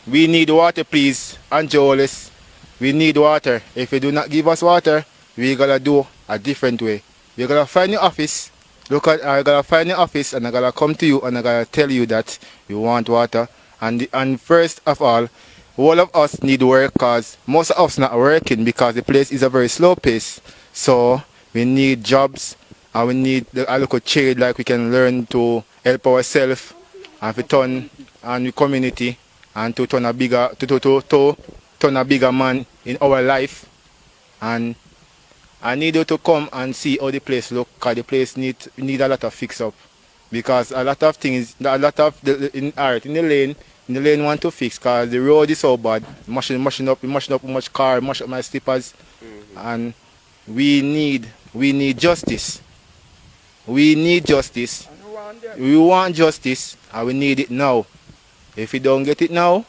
We need water, please, and Jolis. We need water. If you do not give us water, we gotta do a different way. We gotta find your office. Look at, I gotta find your office, and I gotta come to you, and I gotta tell you that we want water. And first of all of us need work, cause most of us not working because the place is a very slow pace. So we need jobs, and we need a local trade like we can learn to help ourselves and to turn and the community and to turn a bigger to turn a bigger man in our life. And I need you to come and see how the place look, cause the place need a lot of fix up, because a lot of things, a lot of in art in the lane want to fix, cause the road is so bad, mashing up much car, mash up my slippers. And we need justice. We need justice. We want justice, and we need it now. If we don't get it now,